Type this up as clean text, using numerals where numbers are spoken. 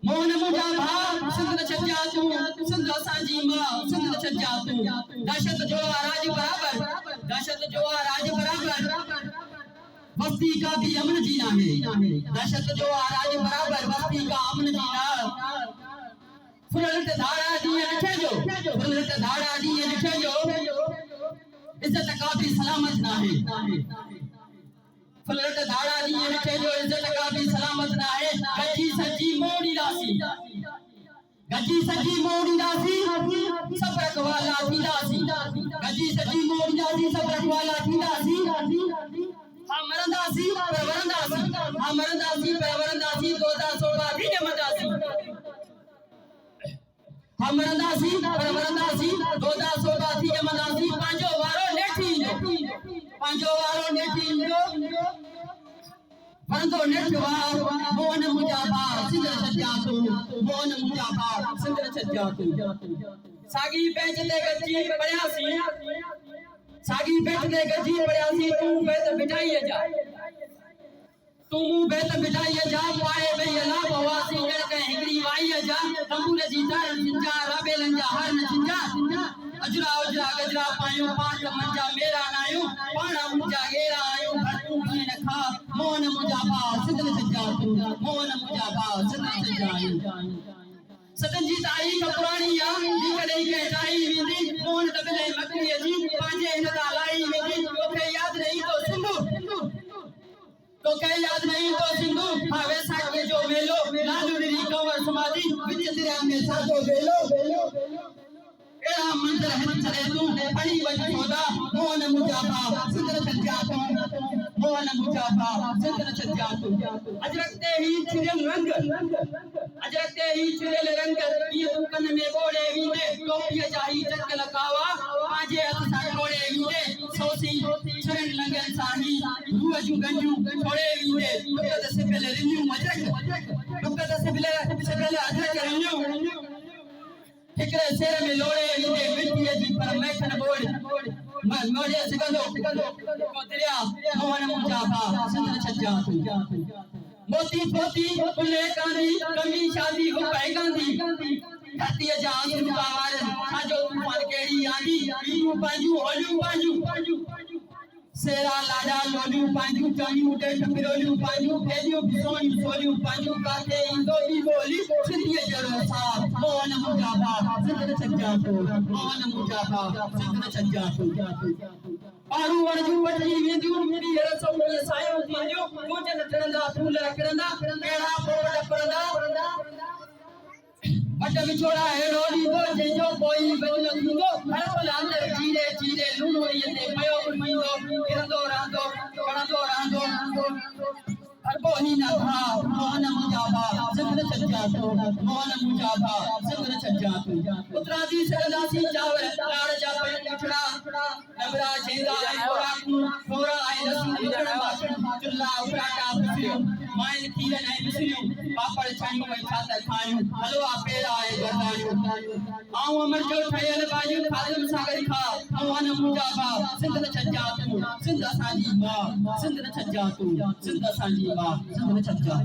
मोहन मुझा भाव सिंध छज्जा तू सिंध असांजी मां सिंध छज्जा तू दहशत जो राज बराबर दहशत जो राज बराबर बस्ती का भी अमन जीना है दहशत जो राज बराबर बस्ती का अमन जीना फुलट धारा दिए लिखे जो फुलट धारा दिए लिखे जो इज्जत का भी सलामत ना है फुलट धारा दिए लिखे जो इज्जत का भी सलामत ना है गजी सजी मोड़ी रासी सब रखवाला थी दासी गजी सजी मोड़ी रासी सब रखवाला थी दासी हम मरंदासी परवरंदासी 2016 भी जमदासी हम मरंदासी परवरंदासी 2016 थी जमदासी पांचो वारो नेठी जो वंदो नेठवा मोहन मुजाबा सिंदर छज्जा तू मोहन मुजाबा सिंदर छज्जा तू सागी बेच ते गजी पड़यासी सागी बेच ते गजी पड़यासी तू बेत बिठाई जा तू बेत बिठाई जा पाए बेला बवासी जण के हिकड़ी वाई जा तंबूर जी तार सिंजा राबेलन जा हर सिंजा अजरा अजरा गजरा पायो पांच मंजा मेरा नायो पाणा मुंजा गेरा आयो भटू की न खा मोहन मुजाबा सिंदर छज्जा तू मोहन मुजाबा सिंदर छज्जा सतन जी ताई का पुरानी या दी कदे के ताई विंदी मोहन तबले मकरी जी पांजे नदा लाई विंदी तोखे याद नहीं तो सिंधु तो के याद नहीं तो सिंधु भावे साके जो मेलो लालू री कंवर समाधि विच दरिया में सातो बेलो एड़ा मंदिर है चले तू पड़ी वज खोदा मोहन मुजाबा सिंदर छज्जा तू मोहन मुजाबा सिंदर छज्जा तू अजरकते ही छिरल रंग ये तू कन में बोड़े वींदे टोपी जाई चक लकावा आजे हथ सा कोड़े वींदे सोसी छरन लंगन साही रूह जू गंजू छोड़े वींदे टुकत से पहले रिन्यू मजक टुकत से पहले अजरक रिन्यू ठिकरे शेर में लोड़े वींदे मिट्टी जी पर मैखन बोड़ मोड़े सिकंदो कोतरिया मोहन मुजाबा सिंदर छज्जा तू मोती पोती उले कांदी कमी शादी हो पाई गांधी धरती जान सुकावार साजो तूफान केड़ी आंदी बीजू पांजू होलू पांजू सेरा लाडा लोलू पांजू चाणू डेट पिरोलू पांजू फेलियो बिसोनी सोलू पांजू काटे इंदो दी बोली सिंधिया जरो सा मोहन मुजाबा सिंदर छज्जा तू मोहन मुजाबा सिंदर छज्जा तू पारू वणजू वटली वेंदियूं मेरी रसो में सायो थींदियो कोजन टणंदा फूल रखंदा केड़ा पोड़ पड़ंदा वट विछोड़ा हेड़ो लींदो जंजो कोई बदल थींदो हर पल अंदर जीरे जीरे लूणो यते पयो मींदो किरंदो रांदो कणंदो रांदो अरबो ही ना था मोहन मुजाबा सिंदर छज्जा तू मोहन मुजाबा सिंदर छज्जा तू उतरादी सरदासी चावर लाड़ जा पिछड़ा नबरा जेंदा थोड़ा आई रसी विचड़ बाटन चुल्ला उराटा बिसरियो माइन खीरन आई बिसरियो पापड़ छाणियो में छाता खायो हलवा पेड़ा आई गरदायो आऊं अमर जो ठयल बाजू खादम सागर खा मोहन मुजाबा सिंदर छज्जा तू सिंध असांजी मां सिंदर छज्जा तू सिंध असांजी मां सिंदर छज्जा